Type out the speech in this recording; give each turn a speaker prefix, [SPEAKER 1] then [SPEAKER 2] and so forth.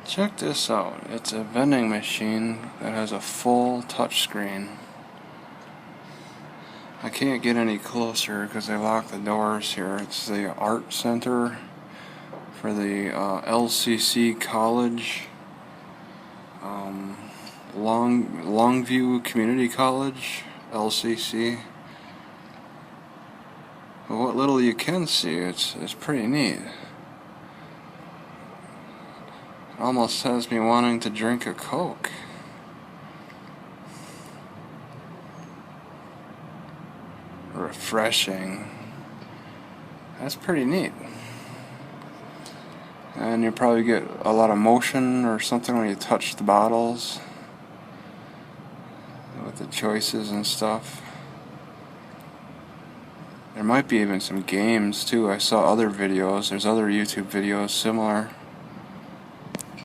[SPEAKER 1] Check this out. It's a vending machine that has a full touch screen. I can't get any closer because they locked the doors here. It's the art center for the LCC College, Longview Community College, LCC. But what little you can see, it's pretty neat. It almost has me wanting to drink a Coke. Refreshing. That's pretty neat. And you probably get a lot of motion or something when you touch the bottles with the choices and stuff. There might be even some games too. I saw other videos. There's other YouTube videos similar.